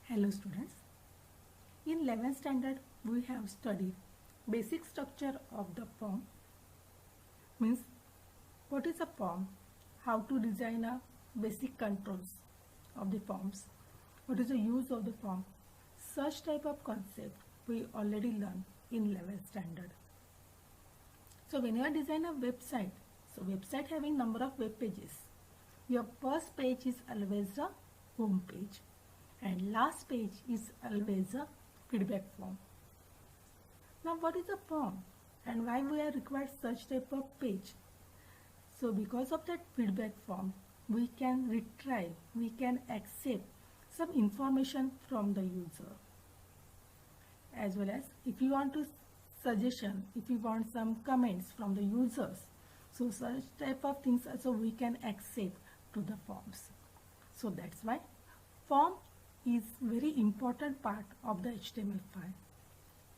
Hello students. In 11th standard we have studied basic structure of the form, means what is a form, how to design a basic controls of the forms, what is the use of the form. Such type of concept we already learned in 11th standard. So when you are design a website, so website having number of web pages, your first page is always a home page and last page is always a feedback form. Now what is a form and why we are required such type of page? So because of that feedback form, we can retrieve, we can accept some information from the user, as well as if you want to suggestion, if you want some comments from the users, so such type of things also we can accept to the forms. So that's why form is very important part of the HTML file.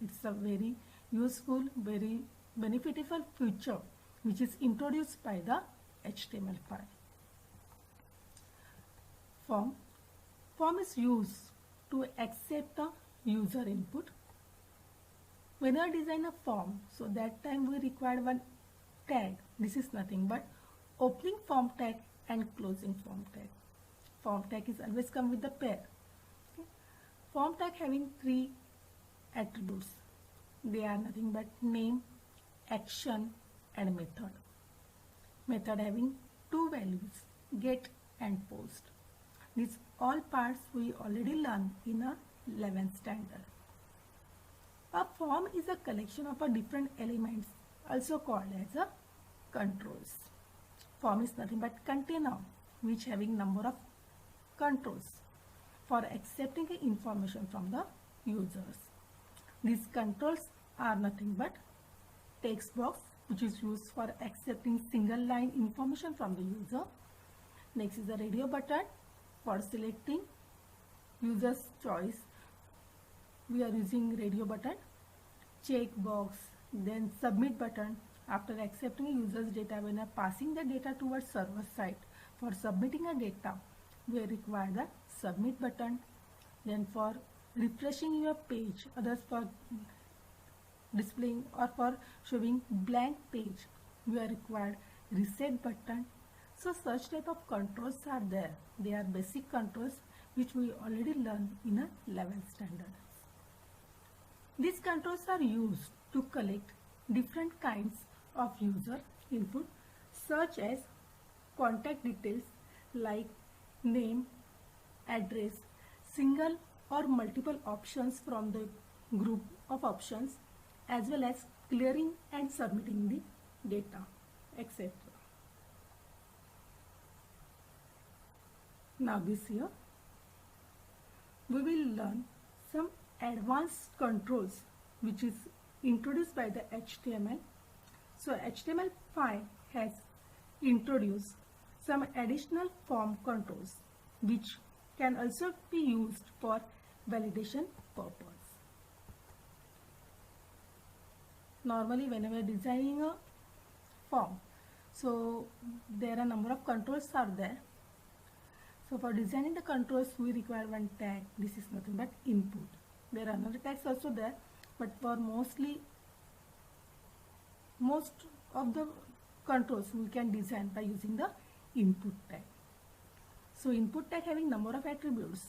It's a very useful, very beneficial feature which is introduced by the HTML file. Form is used to accept the user input. When I design a form, so that time we require one tag. This is nothing but opening form tag and closing form tag. Form tag is always come with the pair. Okay. Form tag having three attributes. They are nothing but name, action and method. Method having two values, get and post. These all parts we already learned in a 11th standard. A form is a collection of different elements, also called as a controls. Form is nothing but container which having number of controls for accepting information from the users. These controls are nothing but text box which is used for accepting single line information from the user. Next is the radio button for selecting user's choice. We are using radio button, check box, then submit button. After accepting a user's data, when passing the data towards server side for submitting a data, we require the submit button. Then for refreshing your page, others for displaying or for showing blank page, we are required reset button. So such type of controls are there. They are basic controls which we already learned in a 11th standard. These controls are used to collect different kinds of user input such as contact details like name, address, single or multiple options from the group of options, as well as clearing and submitting the data, etc. Now this year we will learn some advanced controls which is introduced by the HTML. So HTML5 has introduced some additional form controls which can also be used for validation purpose. Normally when we are designing a form, so there are number of controls are there. So for designing the controls we require one tag. This is nothing but input. There are other tags also there, but for most of the controls we can design by using the input tag. So input tag having number of attributes,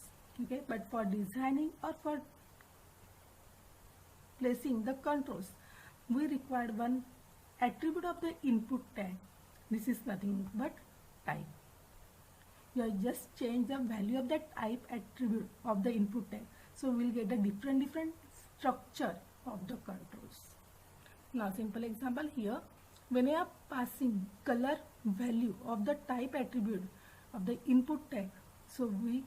okay, but for designing or for placing the controls we require one attribute of the input tag. This is nothing but type. You just change the value of that type attribute of the input tag, so we will get a different structure of the controls. Now simple example here, when you are passing color value of the type attribute of the input tag, so we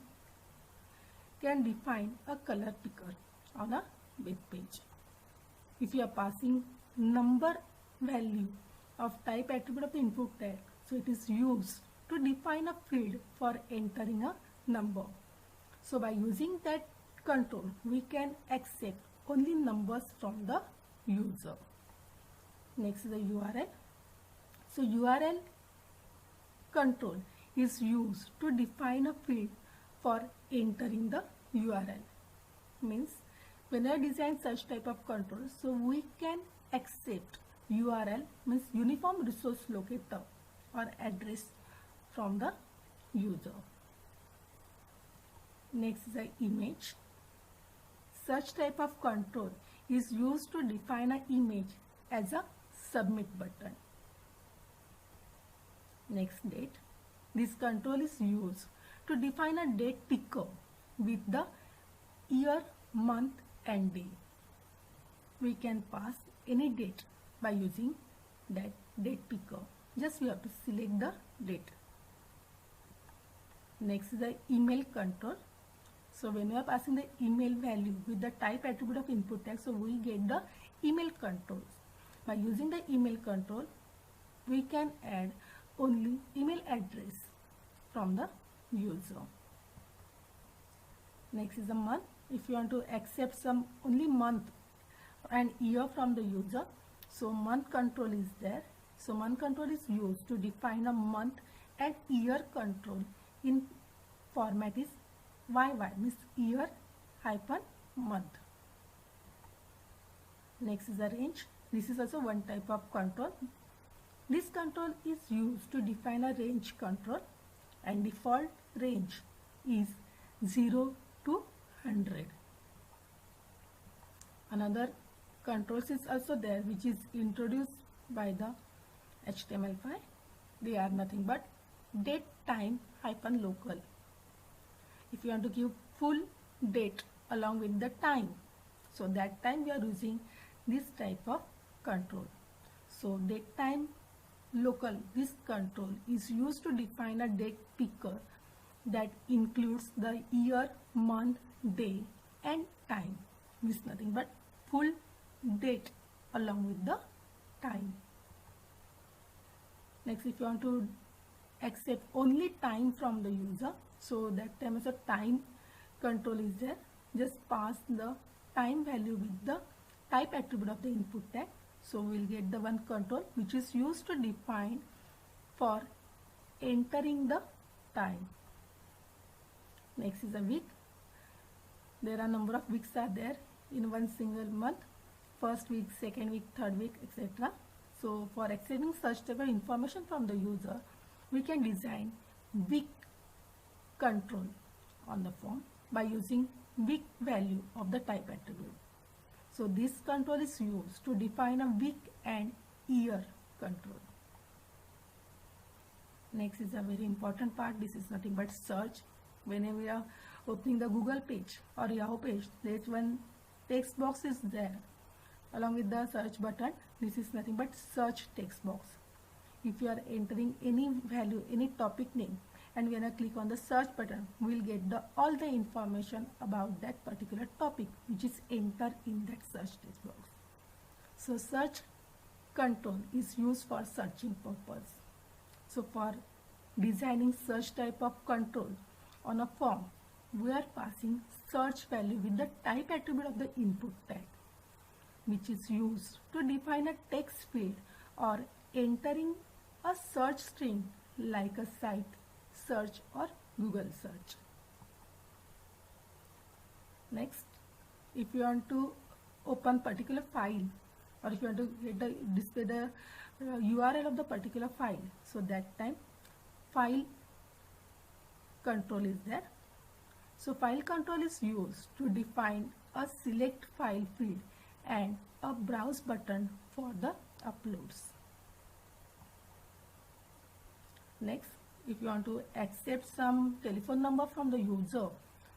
can define a color picker on a web page. If you are passing number value of type attribute of the input tag, so it is used to define a field for entering a number. So by using that control we can accept only numbers from the user. Next is the URL. So URL control is used to define a field for entering the URL. Means when I design such type of control, so we can accept URL, means uniform resource locator or address from the user. Next is the image. Such type of control is used to define an image as a submit button. Next, date. This control is used to define a date picker with the year, month and day. We can pass any date by using that date picker. Just we have to select the date. Next is the email control. So when we are passing the email value with the type attribute of input tag, so we get the email controls. By using the email control, we can add only email address from the user. Next is the month. If you want to accept some only month and year from the user, so month control is there. So month control is used to define a month and year control in format is YY, means year hyphen month. Next is the range. This is also one type of control. This control is used to define a range control, and default range is 0 to 100. Another controls is also there, which is introduced by the HTML5. They are nothing but date time hyphen local. If you want to give full date along with the time, so that time we are using this type of control. So date time local, this control is used to define a date picker that includes the year, month, day and time. This is nothing but full date along with the time. Next, if you want to accept only time from the user, so that time as a time control is there. Just pass the time value with the type attribute of the input tag. So we will get the one control which is used to define for entering the time. Next is a week. There are number of weeks are there in one single month. First week, second week, third week, etc. So for accepting such type of information from the user, we can design week control on the form by using week value of the type attribute. So this control is used to define a week and year control. Next is a very important part. This is nothing but search. Whenever we are opening the Google page or Yahoo page, there is one text box is there along with the search button. This is nothing but search text box. If you are entering any value, any topic name, and when I click on the search button, we will get all the information about that particular topic which is entered in that search text box. So search control is used for searching purpose. So for designing such type of control on a form, we are passing search value with the type attribute of the input tag, which is used to define a text field or entering a search string like a site search or Google search. Next, if you want to open particular file, or if you want to get the display the URL of the particular file, so that time file control is there. So file control is used to define a select file field and a browse button for the uploads. Next, if you want to accept some telephone number from the user,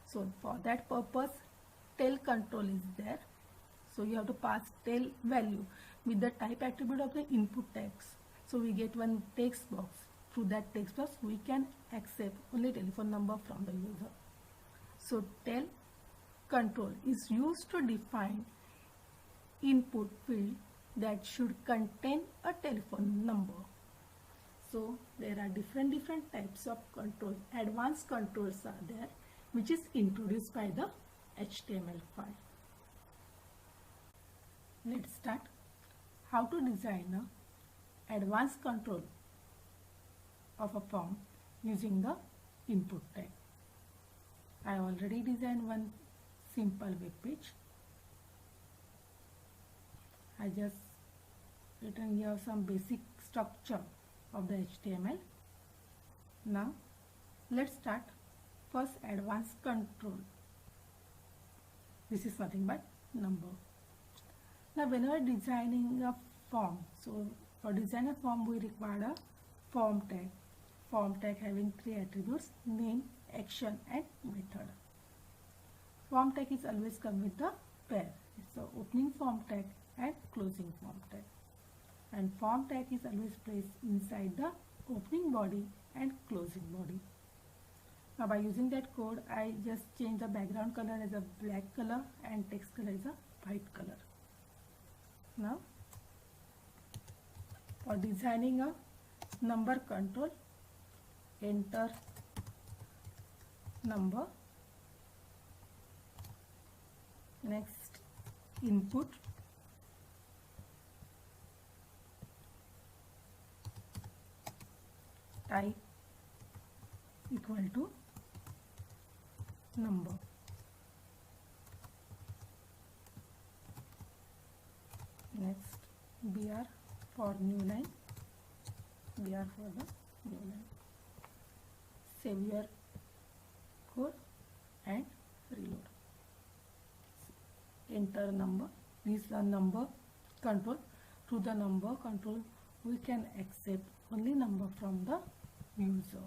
so for that purpose tel control is there. So you have to pass tel value with the type attribute of the input text. So we get one text box. Through that text box we can accept only telephone number from the user. So tel control is used to define input field that should contain a telephone number. So there are different types of control. Advanced controls are there, which is introduced by the HTML5. Let's start how to design a advanced control of a form using the input tag. I already designed one simple web page. I just written here some basic structure of the HTML. Now let's start. First, advanced control. This is nothing but number. Now whenever designing a form, so for design a form we require a form tag. Form tag having three attributes: name, action and method. Form tag is always come with the pair. It's a opening form tag and closing form tag. And form tag is always placed inside the opening body and closing body. Now by using that code, I just change the background color as a black color and text color as a white color. Now for designing a number control, enter number, next input, type equal to number, next BR for new line, BR for the new line. Save your code and reload. Enter number. This is the number control. Through the number control we can accept only number from the user.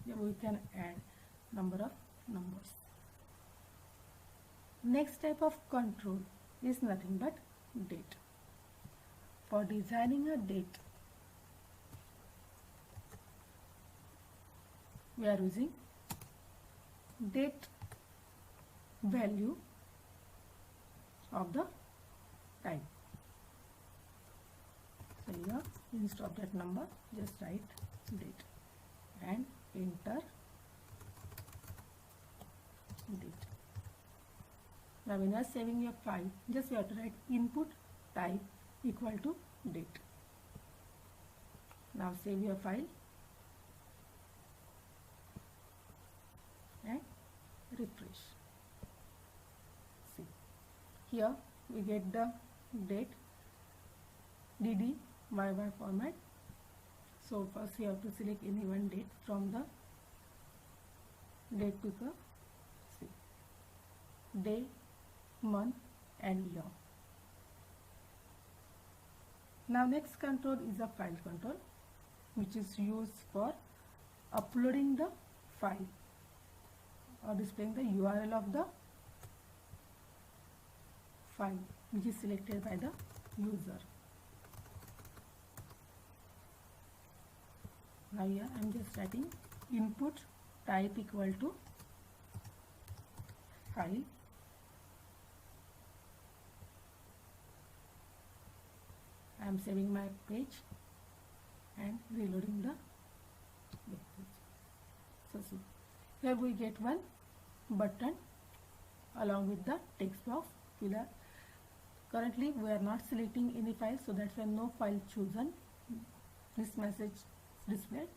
Here we can add number of numbers. Next type of control is nothing but date. For designing a date, we are using date value of the type. So here instead of that number just write date and enter date. Now when you are saving your file, just you have to write input type equal to date. Now save your file and refresh. See, here we get the date DD YY format. So first you have to select any one date from the date picker. See, day, month and year. Now next control is a file control, which is used for uploading the file or displaying the URL of the file which is selected by the user. Now here I am just writing input type equal to file. I am saving my page and reloading the web page. So see, here we get one button along with the text box filler. Currently we are not selecting any file, so that's why no file chosen. This message is displayed.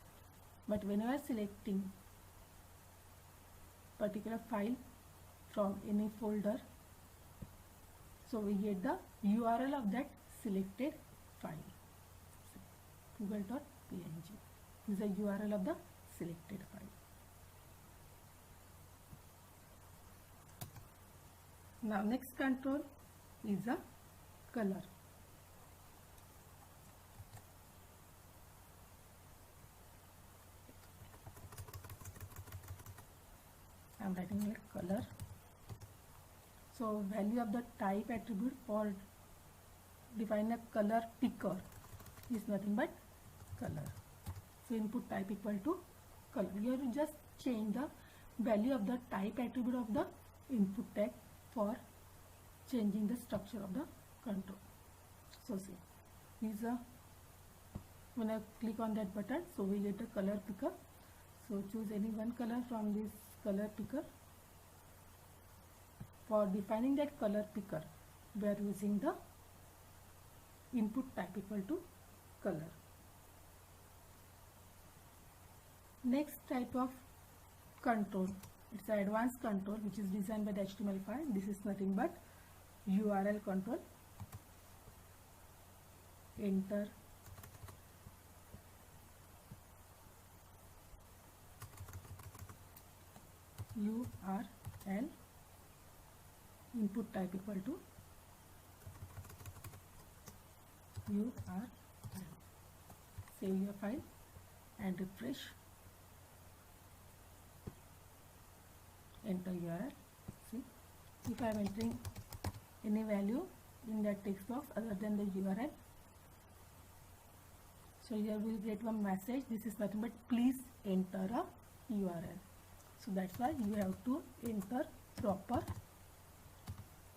But when you are selecting particular file from any folder, so we get the URL of that selected file, google.png. This is the URL of the selected file. Now next control is a color. I am writing a color. So value of the type attribute for define a color picker is nothing but color. So input type equal to color. Here you just change the value of the type attribute of the input tag for changing the structure of the control. So see, these are, when I click on that button, so we get the color picker. So choose any one color from this color picker. For defining that color picker, we are using the input type equal to color. Next type of control, it's an advanced control which is designed by the HTML5. This is nothing but URL control. Enter URL, input type equal to URL. Save your file and refresh. Enter URL. See, if I am entering any value in that text box other than the URL, so here we will get one message. This is nothing but please enter a URL. So that's why you have to enter proper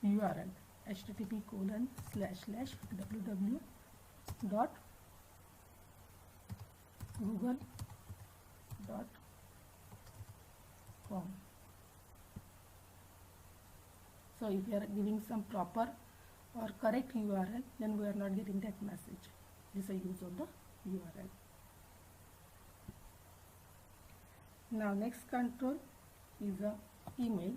URL, http://www.google.com. So if you are giving some proper or correct URL, then we are not getting that message. This is a use of the URL. Now next control is a email.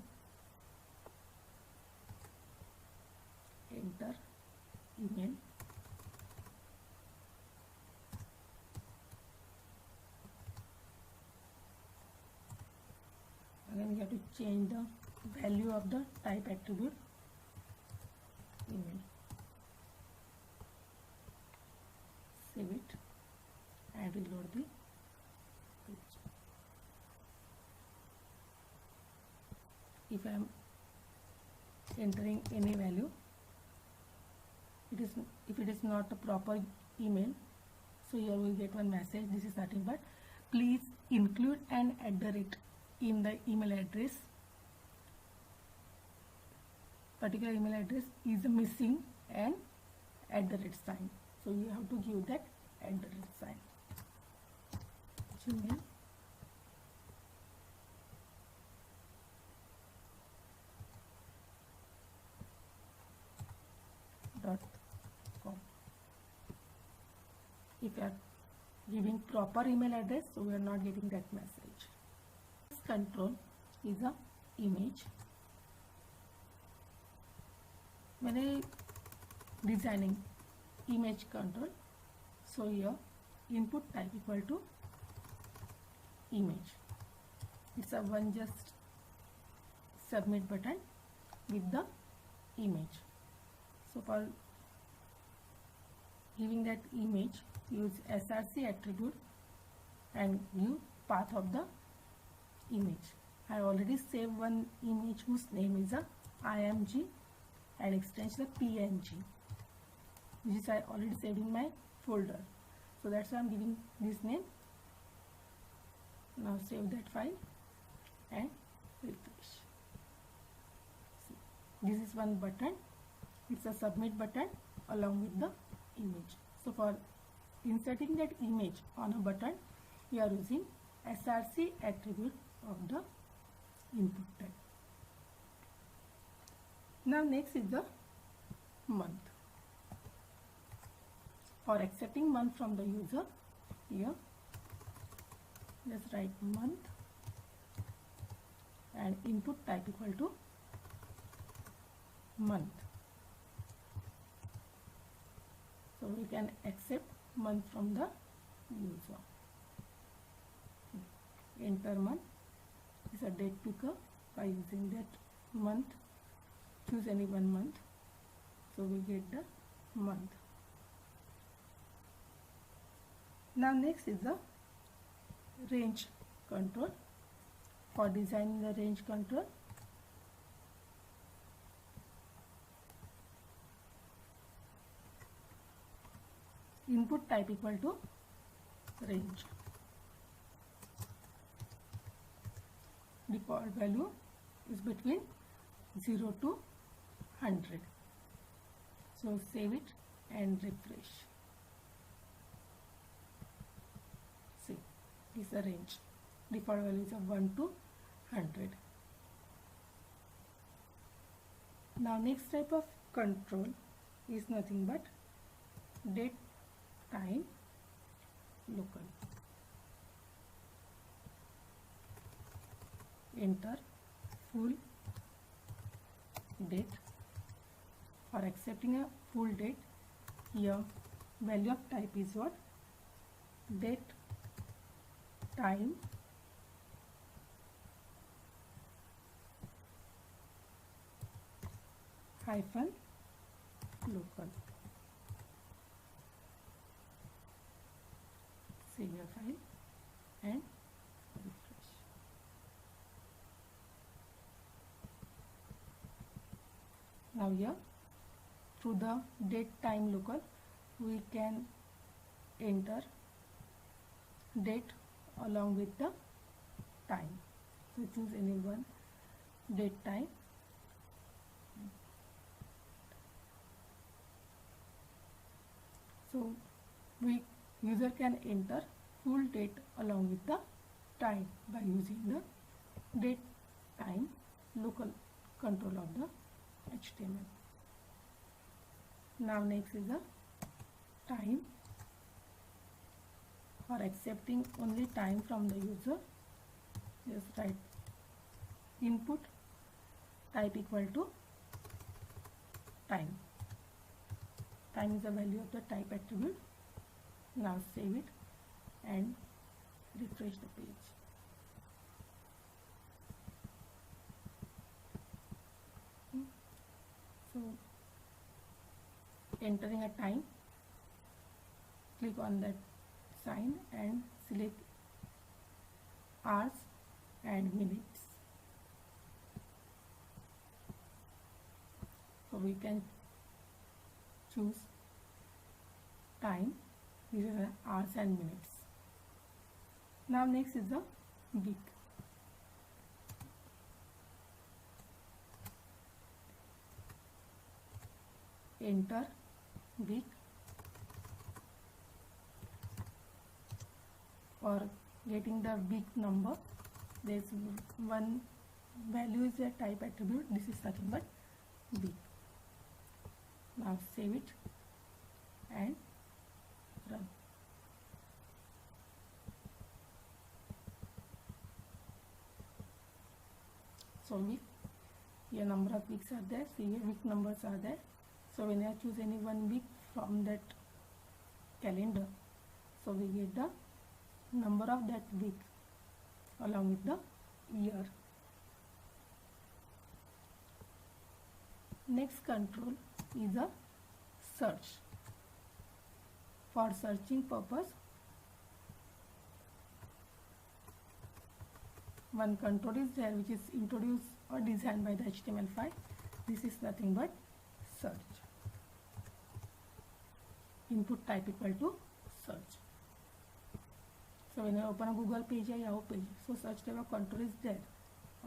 Enter email. Again we have to change the value of the type attribute email. Save it and reload the page. If I am entering any value, if it is not a proper email, so here we will get one message. This is nothing but please include an @ in the email address. Particular email address is missing an @ sign, so you have to give that @ sign. gmail.com. If you are giving proper email address, so we are not getting that message. This control is a image. When I designing image control, so here input type equal to image. It's a one just submit button with the image. So for giving that image, use src attribute and give path of the image. I already saved one image whose name is a img and extension png, which is I already saved in my folder. So that's why I'm giving this name. Now save that file and refresh. See, this is one button. It's a submit button along with the image. So for inserting that image on a button, we are using src attribute of the input type. Now next is the month. For accepting month from the user, here just write month and input type equal to month. So we can accept month from the user. Enter month is a date picker. By using that month, choose any one month, so we get the month. Now next is the range control. For designing the range control, input type equal to range. Default value is between 0 to 100. So save it and refresh. See, this is a range. Default value is of 1 to 100. Now next type of control is nothing but date time local. enter full date. For accepting a full date, here value of type is what? Date time hyphen local. Save your file and refresh. Now here through the date time local we can enter date along with the time. So choose any one date time. So user can enter full date along with the time by using the date time local control of the HTML. Now next is the time. For accepting only time from the user, just write input type equal to time. Time is the value of the type attribute. Now save it and refresh the page. So entering a time, click on that sign and select hours and minutes. So we can choose time. These are the hours and minutes. Now next is the week. Enter week. For getting the week number, there is one value is a type attribute. This is nothing but week. Now save it and run. So week, here number of weeks are there. So here week numbers are there. So when I choose any one week from that calendar, so we get the number of that week along with the year. Next control is a search. For searching purpose, one control is there which is introduced or designed by the HTML5. This is nothing but search. Input type equal to search. So when I open a Google page or Yahoo page, so search type of control is there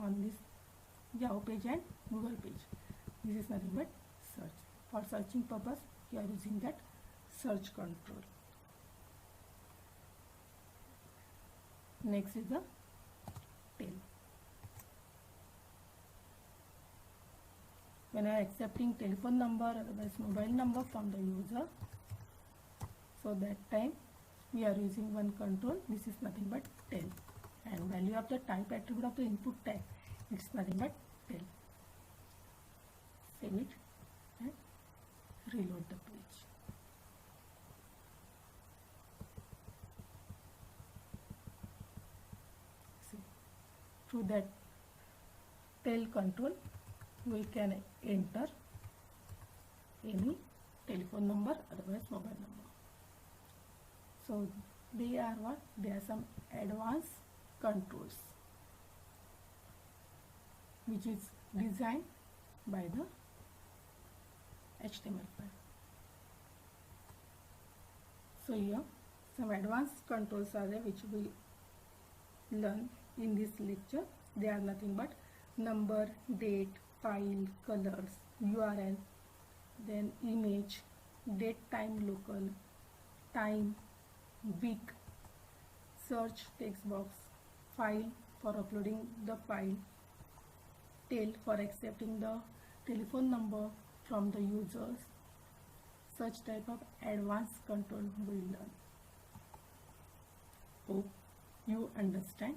on this Yahoo page and Google page. This is nothing but search. For searching purpose, you are using that search control. Next is the tail. When I am accepting telephone number, otherwise mobile number from the user, so that time we are using one control. This is nothing but tail, and value of the type attribute of the input tag, it's nothing but tail. Save it and reload the page. See, through that tail control we can enter any telephone number, otherwise mobile number. So they are what? They are some advanced controls which is designed by the HTML5. So here some advanced controls are there which we learn in this lecture. They are nothing but number, date, file, colors, URL, then image, date time local, time, week, search text box, file for uploading the file, tail for accepting the telephone number from the users. Such type of advanced control we learn. Hope you understand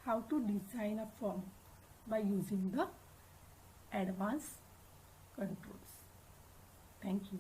how to design a form by using the advanced controls. Thank you.